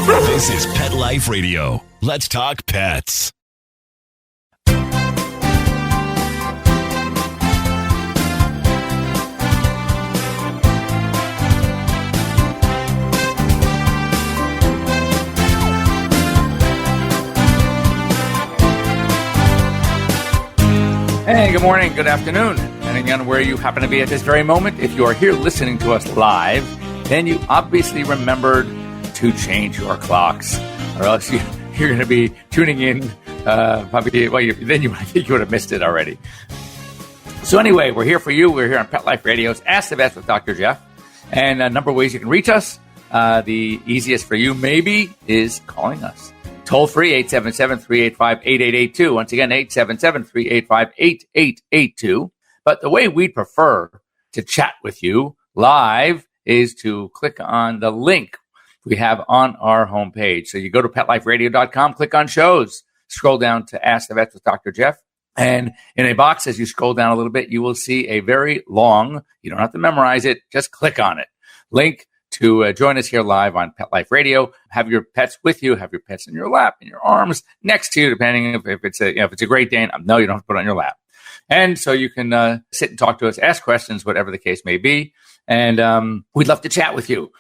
This is Pet Life Radio. Let's talk pets. Hey, good morning, good afternoon, depending on where you happen to be at this very moment. If you are here listening to us live, then you obviously remembered to change your clocks, or else you're going to be tuning in. Probably, well, I think you would have missed it already. So anyway, we're here for you. We're here on Pet Life Radio's Ask the Vets with Dr. Jeff, and a number of ways you can reach us. The easiest for you, maybe, is calling us. Toll free, 877-385-8882. Once again, 877-385-8882. But the way we'd prefer to chat with you live is to click on the link we have on our homepage. So you go to PetLifeRadio.com, click on shows, scroll down to Ask the Vets with Dr. Jeff. And in a box, as you scroll down a little bit, you will see a very long, you don't have to memorize it, just click on it, link to join us here live on Pet Life Radio. Have your pets with you, have your pets in your lap, in your arms, next to you, depending if it's a Great Dane. No, you don't have to put it on your lap. And so you can sit and talk to us, ask questions, whatever the case may be. And we'd love to chat with you.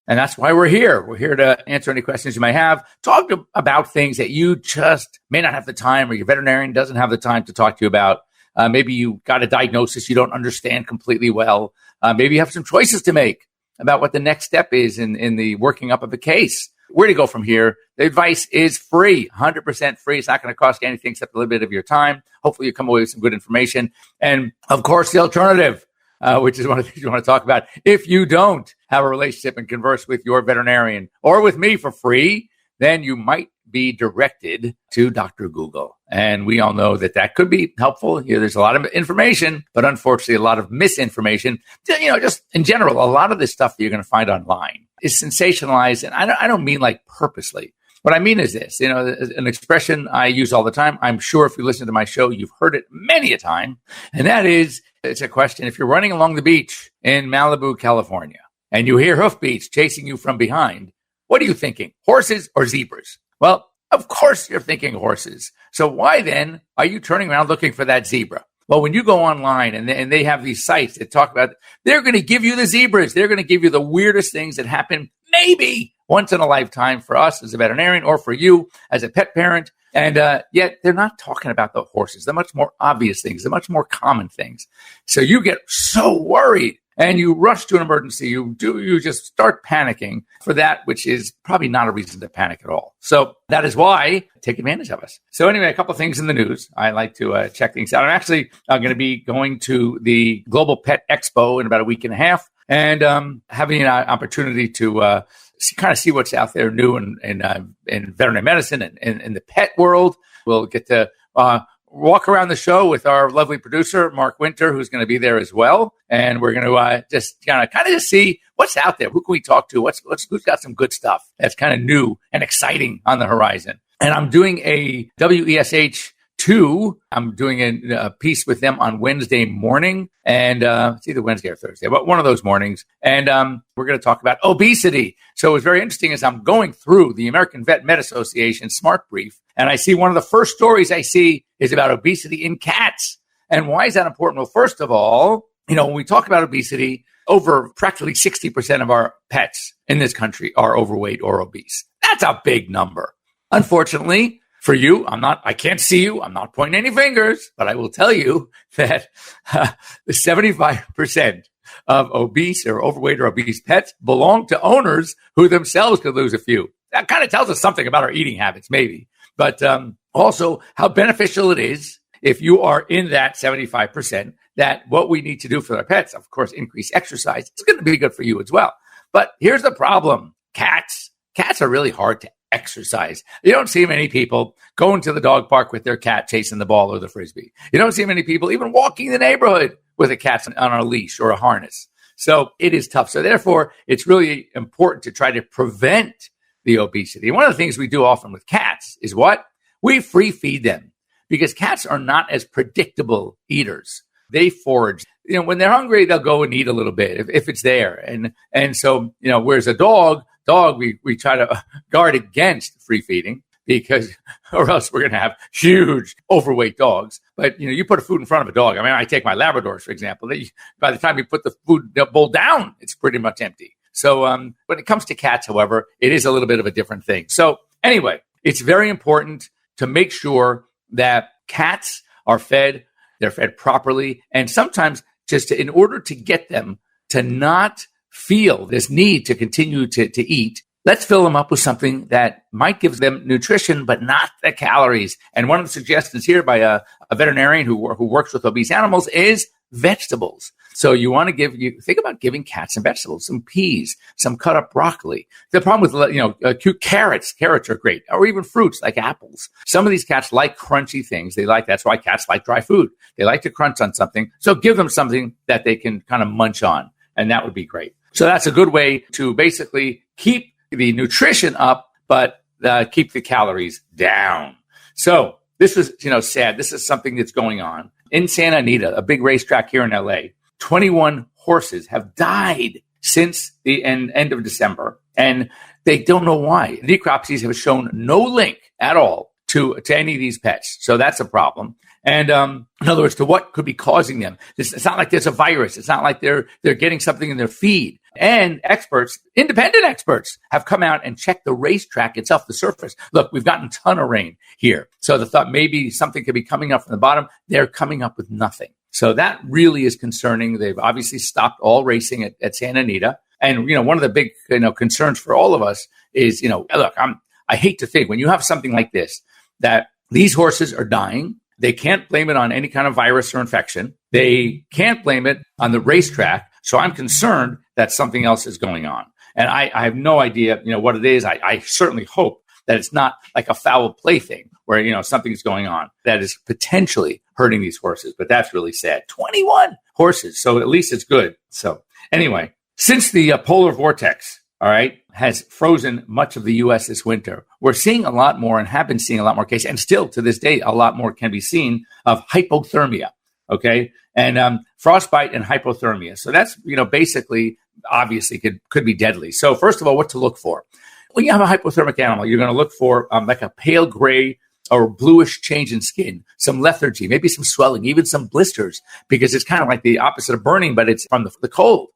And that's why we're here. We're here to answer any questions you may have, talk about things that you just may not have the time, or your veterinarian doesn't have the time to talk to you about. Maybe you got a diagnosis you don't understand completely well. Maybe you have some choices to make about what the next step is in the working up of a case. Where to go from here? The advice is free, 100% free. It's not going to cost you anything except a little bit of your time. Hopefully you come away with some good information. And of course, the alternative, which is one of the things you want to talk about. If you don't have a relationship and converse with your veterinarian or with me for free, then you might be directed to Dr. Google. And we all know that could be helpful. There's a lot of information, but unfortunately, a lot of misinformation. Just in general, a lot of this stuff that you're going to find online is sensationalized. And I don't mean like purposely. What I mean is this, an expression I use all the time. I'm sure if you listen to my show, you've heard it many a time. And that is, it's a question. If you're running along the beach in Malibu, California, and you hear hoofbeats chasing you from behind, what are you thinking? Horses or zebras? Well, of course you're thinking horses. So why then are you turning around looking for that zebra? Well, when you go online and they have these sites that talk about, they're going to give you the zebras. They're going to give you the weirdest things that happen maybe once in a lifetime for us as a veterinarian or for you as a pet parent. And yet they're not talking about the horses, the much more obvious things, the much more common things. So you get so worried and you rush to an emergency. You just start panicking for that, which is probably not a reason to panic at all. So that is why take advantage of us. So anyway, a couple of things in the news. I like to check things out. I'm actually going to be going to the Global Pet Expo in about a week and a half and having an opportunity to see what's out there new in veterinary medicine and in the pet world. We'll get to walk around the show with our lovely producer, Mark Winter, who's going to be there as well. And we're going to just kind of see what's out there. Who can we talk to? Who's got some good stuff that's kind of new and exciting on the horizon. And I'm doing a WESH 2. I'm doing a piece with them on Wednesday morning. And it's either Wednesday or Thursday, but one of those mornings. And we're going to talk about obesity. So what's very interesting is I'm going through the American Vet Med Association Smart Brief. And I see one of the first stories I see is about obesity in cats. And why is that important? Well, first of all, when we talk about obesity, over practically 60% of our pets in this country are overweight or obese. That's a big number. Unfortunately, for you, I can't see you. I'm not pointing any fingers, but I will tell you that the 75% of obese or overweight or obese pets belong to owners who themselves could lose a few. That kind of tells us something about our eating habits, maybe. But also how beneficial it is if you are in that 75%, that what we need to do for our pets, of course, increase exercise. It's going to be good for you as well. But here's the problem. Cats are really hard to exercise. You don't see many people going to the dog park with their cat chasing the ball or the frisbee. You don't see many people even walking the neighborhood with a cat on a leash or a harness. So it is tough. So therefore, it's really important to try to prevent the obesity. And one of the things we do often with cats is what? We free feed them because cats are not as predictable eaters. They forage. When they're hungry, they'll go and eat a little bit if it's there. And so, whereas a dog, dog, we try to guard against free feeding because, or else we're going to have huge overweight dogs. But, you put a food in front of a dog. I mean, I take my Labradors, for example. By the time you put the food bowl down, it's pretty much empty. So when it comes to cats, however, it is a little bit of a different thing. So anyway, it's very important to make sure that cats are fed, they're fed properly, and sometimes just in order to get them to not feel this need to continue to eat, let's fill them up with something that might give them nutrition, but not the calories. And one of the suggestions here by a veterinarian who works with obese animals is vegetables. So you want to think about giving cats some vegetables, some peas, some cut up broccoli. The problem with, cute carrots are great, or even fruits like apples. Some of these cats like crunchy things. That's why cats like dry food. They like to crunch on something. So give them something that they can kind of munch on, and that would be great. So that's a good way to basically keep the nutrition up, but keep the calories down. So this is, sad. This is something that's going on in Santa Anita, a big racetrack here in LA. 21 horses have died since the end of December, and they don't know why. Necropsies have shown no link at all to any of these pets. So that's a problem. And in other words, to what could be causing them. It's not like there's a virus. It's not like they're getting something in their feed. And experts, independent experts, have come out and checked the racetrack itself, the surface. Look, we've gotten a ton of rain here. So the thought maybe something could be coming up from the bottom. They're coming up with nothing. So that really is concerning. They've obviously stopped all racing at Santa Anita. And, one of the big, concerns for all of us is, look, I hate to think when you have something like this, that these horses are dying. They can't blame it on any kind of virus or infection. They can't blame it on the racetrack. So I'm concerned that something else is going on. And I have no idea, what it is. I certainly hope that it's not like a foul play thing where, something's going on that is potentially hurting these horses. But that's really sad. 21 horses. So at least it's good. So anyway, since the polar vortex, all right, has frozen much of the U.S. this winter, we're seeing a lot more and have been seeing a lot more cases. And still to this day, a lot more can be seen of hypothermia. Okay. And frostbite and hypothermia. So that's, basically, obviously could be deadly. So first of all, what to look for? When you have a hypothermic animal, you're going to look for like a pale gray or bluish change in skin, some lethargy, maybe some swelling, even some blisters, because it's kind of like the opposite of burning, but it's from the cold.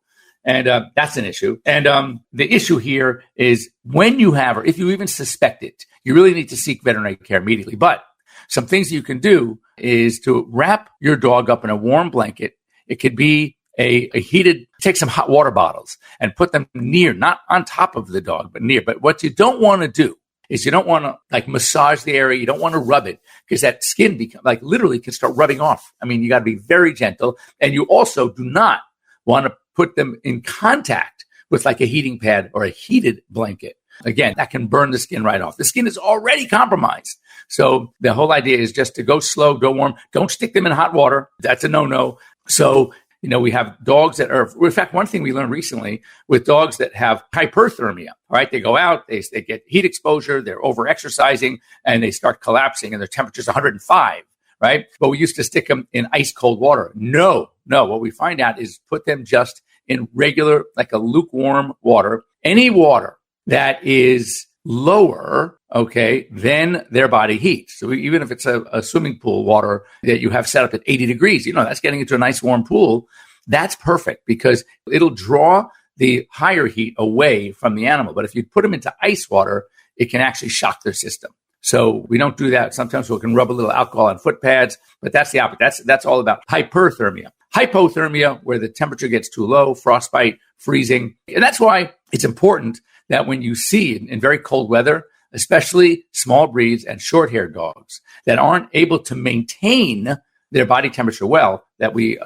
And that's an issue. And the issue here is when you have, or if you even suspect it, you really need to seek veterinary care immediately. But some things you can do is to wrap your dog up in a warm blanket. It could be a heated, take some hot water bottles and put them near, not on top of the dog, but near. But what you don't want to do is you don't want to like massage the area. You don't want to rub it because that skin literally can start rubbing off. I mean, you got to be very gentle. And you also do not want to put them in contact with like a heating pad or a heated blanket. Again, that can burn the skin right off. The skin is already compromised. So the whole idea is just to go slow, go warm. Don't stick them in hot water. That's a no-no. So, we have dogs that are, in fact, one thing we learned recently with dogs that have hyperthermia, all right? They go out, they get heat exposure, they're over-exercising, and they start collapsing, and their temperature's 105, right? But we used to stick them in ice cold water. No. What we find out is put them just in regular, like a lukewarm water, any water that is lower, okay, than their body heat. So even if it's a swimming pool water that you have set up at 80 degrees, that's getting into a nice warm pool, that's perfect because it'll draw the higher heat away from the animal. But if you put them into ice water, it can actually shock their system. So we don't do that. Sometimes we can rub a little alcohol on foot pads, but that's the opposite. That's all about hyperthermia. Hypothermia, where the temperature gets too low, frostbite, freezing. And that's why it's important that when you see in very cold weather, especially small breeds and short-haired dogs that aren't able to maintain their body temperature well, that we,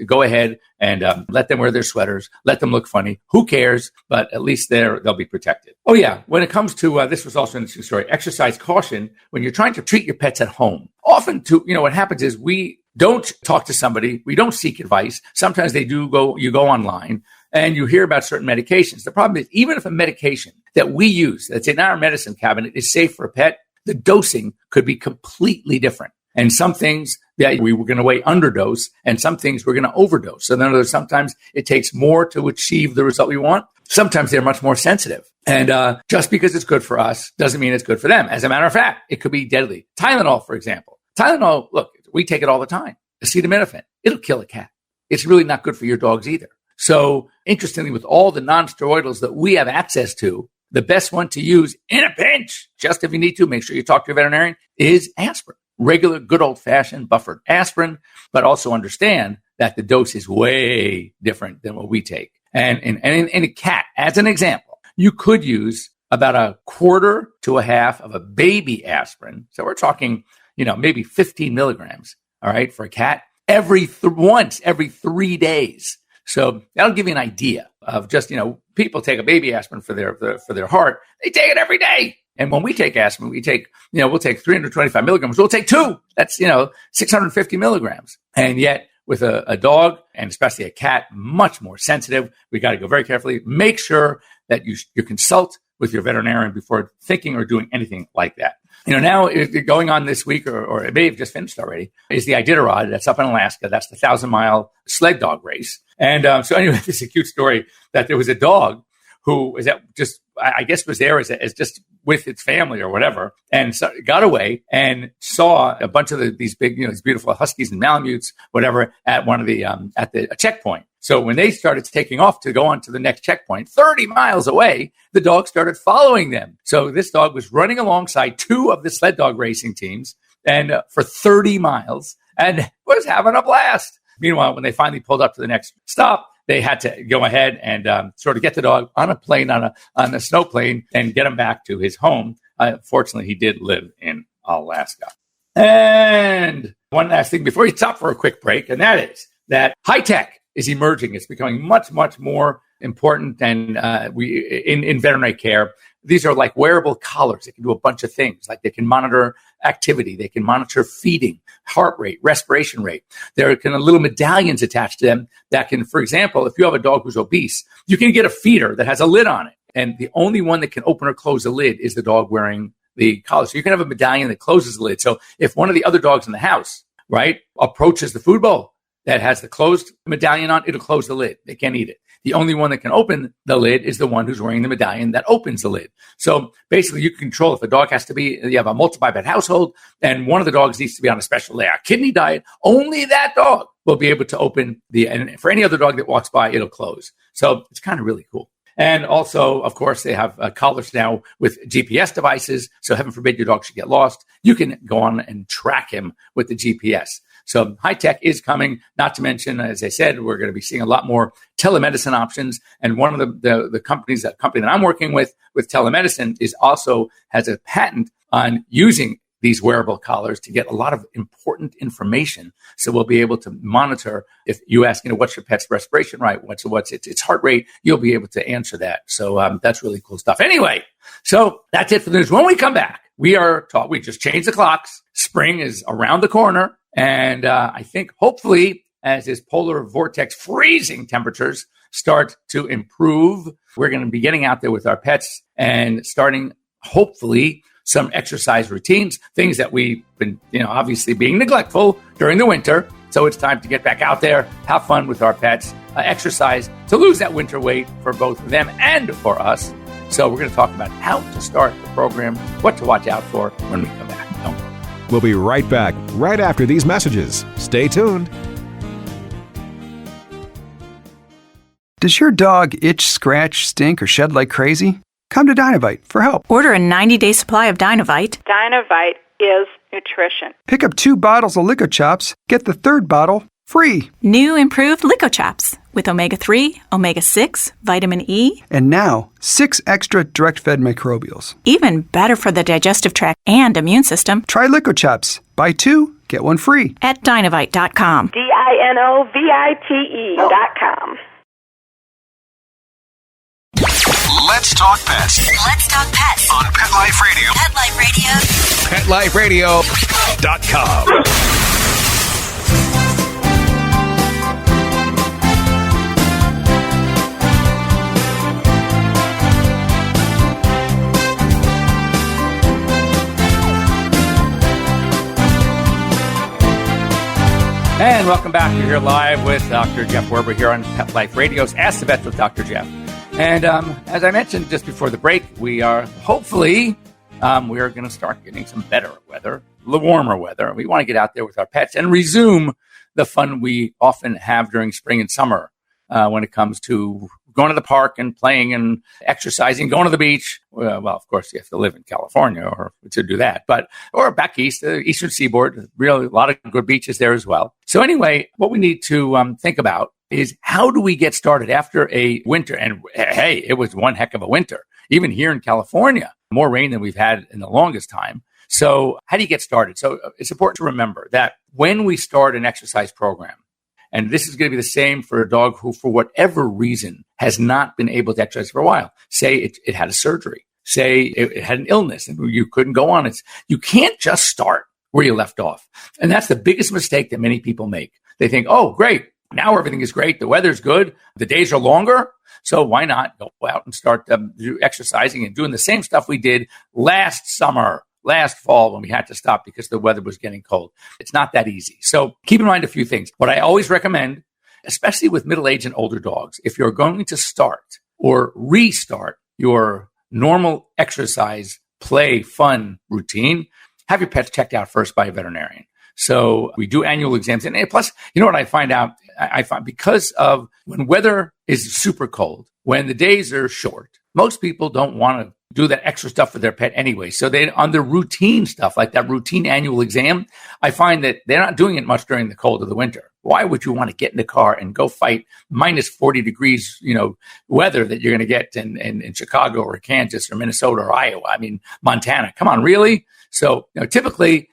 go ahead and let them wear their sweaters, let them look funny. Who cares? But at least they'll be protected. Oh yeah, when it comes to, this was also an interesting story, exercise caution when you're trying to treat your pets at home. Often what happens is we don't talk to somebody, we don't seek advice. Sometimes you go online and you hear about certain medications. The problem is even if a medication that we use that's in our medicine cabinet is safe for a pet, the dosing could be completely different. And some things that we were going to underdose, and some things we're going to overdose. So then sometimes it takes more to achieve the result we want. Sometimes they're much more sensitive. And just because it's good for us doesn't mean it's good for them. As a matter of fact, it could be deadly. Tylenol, for example. Tylenol, look, we take it all the time. Acetaminophen, it'll kill a cat. It's really not good for your dogs either. So interestingly, with all the non-steroidals that we have access to, the best one to use in a pinch, just if you need to, make sure you talk to your veterinarian, is aspirin. Regular, good old-fashioned buffered aspirin, but also understand that the dose is way different than what we take. And in a cat, as an example, you could use about a quarter to a half of a baby aspirin. So we're talking, maybe 15 milligrams, all right, for a cat once every 3 days. So that'll give you an idea of just, people take a baby aspirin for their heart. They take it every day. And when we take aspirin, we'll take 325 milligrams. We'll take 2. That's, 650 milligrams. And yet with a dog, and especially a cat, much more sensitive. We got to go very carefully. Make sure that you consult with your veterinarian before thinking or doing anything like that. Now going on this week, or it may have just finished already, is the Iditarod. That's up in Alaska. That's the 1,000-mile sled dog race. And so anyway, this is a cute story that there was a dog who was was there as just with its family or whatever, and so got away and saw a bunch of these big, these beautiful huskies and malamutes, whatever, at one of the a checkpoint. So when they started taking off to go on to the next checkpoint, 30 miles away, the dog started following them. So this dog was running alongside 2 of the sled dog racing teams, and for 30 miles, and was having a blast. Meanwhile, when they finally pulled up to the next stop, they had to go ahead and sort of get the dog on a plane, on a snow plane, and get him back to his home. Fortunately, he did live in Alaska. And one last thing before we stop for a quick break, and that is that high tech is emerging. It's becoming much, much more important than in veterinary care. These are like wearable collars. They can do a bunch of things. Like they can monitor activity. They can monitor feeding, heart rate, respiration rate. There are little medallions attached to them that can, for example, if you have a dog who's obese, you can get a feeder that has a lid on it. And the only one that can open or close the lid is the dog wearing the collar. So you can have a medallion that closes the lid. So if one of the other dogs in the house, right, approaches the food bowl that has the closed medallion on, it'll close the lid. They can't eat it. The only one that can open the lid is the one who's wearing the medallion that opens the lid. So basically you can control if a dog you have a multi-biped household and one of the dogs needs to be on a special kidney diet, only that dog will be able to open and for any other dog that walks by, it'll close. So it's kind of really cool. And also, of course, they have collars now with GPS devices. So heaven forbid your dog should get lost. You can go on and track him with the GPS. So high tech is coming, not to mention, as I said, we're going to be seeing a lot more telemedicine options. And one of the companies, that company that I'm working with telemedicine has a patent on using these wearable collars to get a lot of important information. So we'll be able to monitor if you ask, what's your pet's respiration rate? What's its heart rate? You'll be able to answer that. So that's really cool stuff. Anyway, so that's it for the news. When we come back, we just changed the clocks. Spring is around the corner. And I think hopefully as this polar vortex freezing temperatures start to improve, we're going to be getting out there with our pets and starting hopefully some exercise routines, things that we've been, obviously being neglectful during the winter. So it's time to get back out there, have fun with our pets, exercise to lose that winter weight for both them and for us. So we're going to talk about how to start the program, what to watch out for when we come back. Don't go. We'll be right back right after these messages. Stay tuned. Does your dog itch, scratch, stink, or shed like crazy? Come to Dynovite for help. Order a 90-day supply of Dynovite. Dynovite is nutrition. Pick up 2 bottles of Lico Chops. Get the 3rd bottle free. New improved Lico Chops with omega-3, omega-6, vitamin E. And now, 6 extra direct-fed microbials. Even better for the digestive tract and immune system. Try Lico Chops. Buy 2, get 1 free. At Dynovite.com. DINOVITE.com. Let's talk pets. Let's talk pets On Pet Life Radio. Pet Life Radio. PetLifeRadio.com. And welcome back. You're here live with Dr. Jeff Werber here on Pet Life Radio's Ask the Vets with Dr. Jeff. And as I mentioned just before the break, we are hopefully we are going to start getting some better weather, the warmer weather. We want to get out there with our pets and resume the fun we often have during spring and summer when it comes to going to the park and playing and exercising, going to the beach. Well, of course, you have to live in California or to do that, or back east, the eastern seaboard, really a lot of good beaches there as well. So anyway, what we need to think about is how do we get started after a winter? And hey, it was one heck of a winter, even here in California, more rain than we've had in the longest time. So how do you get started? So it's important to remember that when we start an exercise program, and this is going to be the same for a dog who, for whatever reason, has not been able to exercise for a while. Say it had a surgery. Say it had an illness and you couldn't go on. You can't just start where you left off. And that's the biggest mistake that many people make. They think, oh, great. Now everything is great. The weather's good. The days are longer. So why not go out and start exercising and doing the same stuff we did last summer, last fall when we had to stop because the weather was getting cold. It's not that easy. So keep in mind a few things. What I always recommend, especially with middle-aged and older dogs, if you're going to start or restart your normal exercise, play, fun routine, have your pets checked out first by a veterinarian. So we do annual exams. And plus, you know what I find out? I find because of when weather is super cold, when the days are short, most people don't want to do that extra stuff for their pet anyway. So they on the routine stuff, like that routine annual exam, I find that they're not doing it much during the cold of the winter. Why would you want to get in the car and go fight minus 40 degrees, weather that you're going to get in Chicago or Kansas or Minnesota or Iowa? I mean, Montana. Come on, really? So typically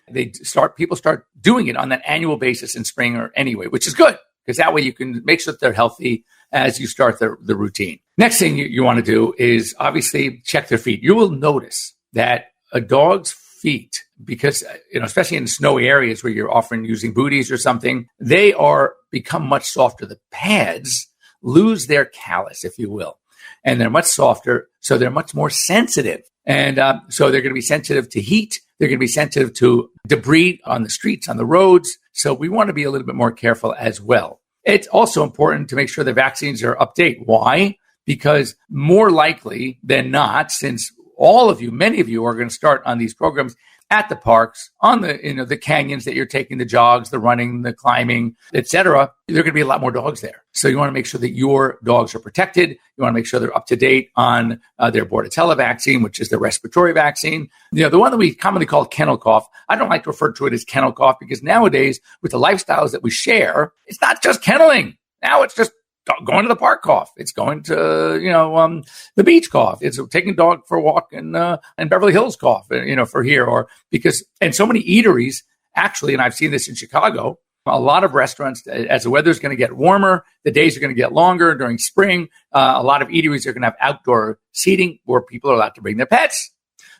people start doing it on that annual basis in spring or anyway, which is good because that way you can make sure that they're healthy as you start the routine. Next thing you want to do is obviously check their feet. You will notice that a dog's feet, because, especially in snowy areas where you're often using booties or something, they become much softer. The pads lose their callus, if you will, and they're much softer. So they're much more sensitive. And so they're going to be sensitive to heat. They're going to be sensitive to debris on the streets, on the roads. So we want to be a little bit more careful as well. It's also important to make sure the vaccines are up to date. Why? Because more likely than not, since many of you are going to start on these programs at the parks, on the canyons that you're taking, the jogs, the running, the climbing, etc., there are going to be a lot more dogs there. So you want to make sure that your dogs are protected. You want to make sure they're up to date on their Bordetella vaccine, which is the respiratory vaccine. The one that we commonly call kennel cough. I don't like to refer to it as kennel cough because nowadays, with the lifestyles that we share, it's not just kenneling. Now it's just going to the park cough. It's going to, the beach cough. It's taking dog for a walk in Beverly Hills cough, for here and so many eateries actually, and I've seen this in Chicago, a lot of restaurants, as the weather's going to get warmer, the days are going to get longer during spring. A lot of eateries are going to have outdoor seating where people are allowed to bring their pets.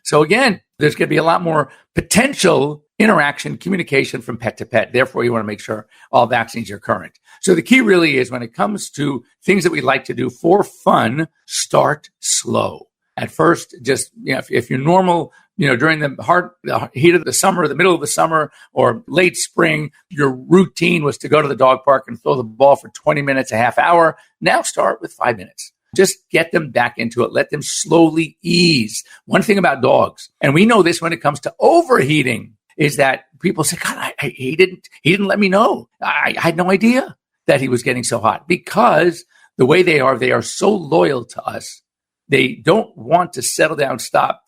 So again, there's going to be a lot more potential interaction, communication from pet to pet. Therefore, you want to make sure all vaccines are current. So the key really is when it comes to things that we like to do for fun, start slow. At first, just, if you're normal, during the heat of the summer, the middle of the summer or late spring, your routine was to go to the dog park and throw the ball for 20 minutes, a half hour. Now start with 5 minutes. Just get them back into it. Let them slowly ease. One thing about dogs, and we know this when it comes to overheating, is that people say, God, he didn't let me know. I had no idea that he was getting so hot, because the way they are so loyal to us. They don't want to settle down, stop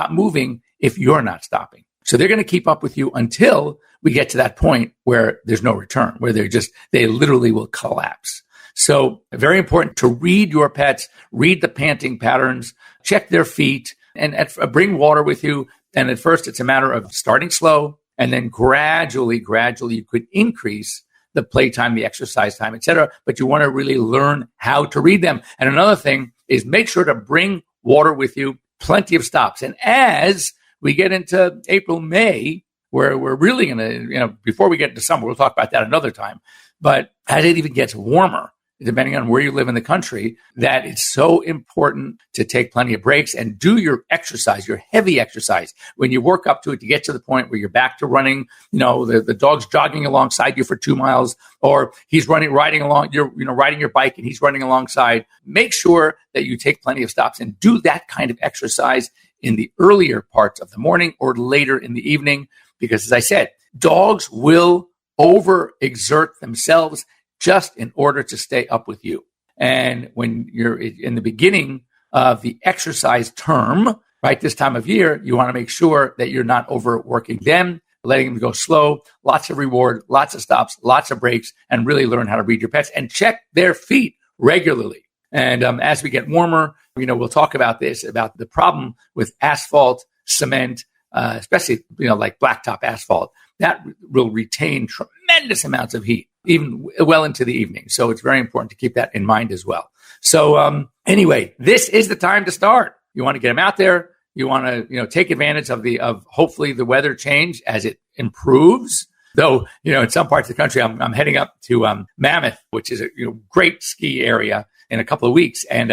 moving if you're not stopping. So they're going to keep up with you until we get to that point where there's no return, where they literally will collapse. So very important to read your pets, read the panting patterns, check their feet, and bring water with you. And at first, it's a matter of starting slow, and then gradually, you could increase the playtime, the exercise time, etc. But you want to really learn how to read them. And another thing is make sure to bring water with you, plenty of stops. And as we get into April, May, where we're really going to, before we get into summer, we'll talk about that another time. But as it even gets warmer, depending on where you live in the country, that it's so important to take plenty of breaks and do your exercise, your heavy exercise. When you work up to it to get to the point where you're back to running, the dog's jogging alongside you for 2 miles, or he's riding along, you're riding your bike and he's running alongside. Make sure that you take plenty of stops and do that kind of exercise in the earlier parts of the morning or later in the evening, because as I said, dogs will overexert themselves just in order to stay up with you. And when you're in the beginning of the exercise term, right, this time of year, you want to make sure that you're not overworking them, letting them go slow, lots of reward, lots of stops, lots of breaks, and really learn how to read your pets and check their feet regularly. And as we get warmer, we'll talk about this, about the problem with asphalt, cement, especially, like blacktop asphalt, that will retain tremendous amounts of heat, even well into the evening. So it's very important to keep that in mind as well. So anyway, this is the time to start. You want to get them out there. You want to, take advantage of hopefully the weather change as it improves. Though, in some parts of the country, I'm heading up to Mammoth, which is a great ski area, in a couple of weeks. And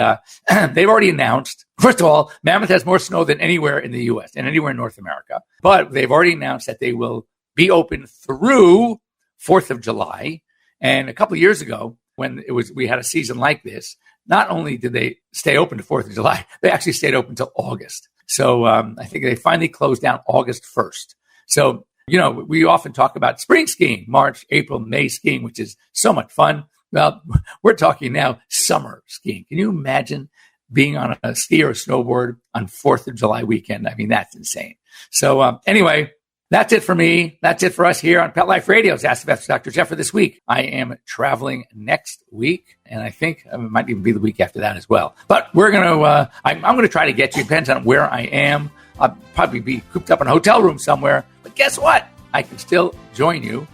they've already announced, first of all, Mammoth has more snow than anywhere in the U.S. and anywhere in North America. But they've already announced that they will be open through 4th of July. And a couple of years ago, when we had a season like this, not only did they stay open to 4th of July, they actually stayed open until August. So I think they finally closed down August 1st. So, we often talk about spring skiing, March, April, May skiing, which is so much fun. Well, we're talking now summer skiing. Can you imagine being on a ski or a snowboard on 4th of July weekend? I mean, that's insane. So anyway, that's it for me. That's it for us here on Pet Life Radio's Ask the Vet with Dr. Jeff for this week. I am traveling next week, and I think it might even be the week after that as well. But we're going to, I'm going to try to get you, depends on where I am. I'll probably be cooped up in a hotel room somewhere. But guess what? I can still join you.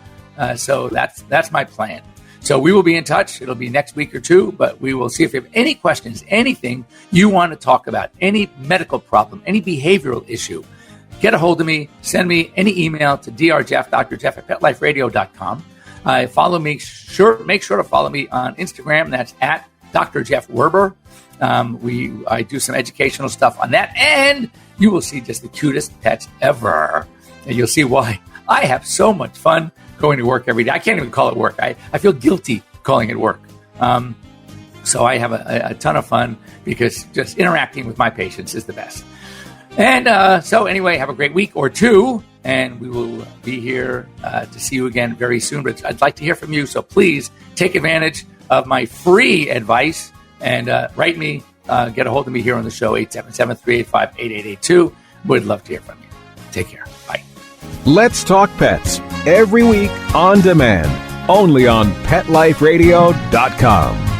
So that's my plan. So we will be in touch. It'll be next week or two, but we will see if you have any questions, anything you want to talk about, any medical problem, any behavioral issue. Get a hold of me. Send me any email to drjeff, drjeff at petliferadio.com. Follow me. Make sure to follow me on Instagram. That's at Dr. Jeff Werber. I do some educational stuff on that, and you will see just the cutest pets ever. And you'll see why I have so much fun going to work every day. I can't even call it work. I feel guilty calling it work. So I have a ton of fun because just interacting with my patients is the best. And so anyway, have a great week or two, and we will be here to see you again very soon. But I'd like to hear from you, so please take advantage of my free advice and write me, get a hold of me here on the show, 877-385-8882. Would love to hear from you. Take care. Bye. Let's Talk Pets, every week on demand, only on PetLifeRadio.com.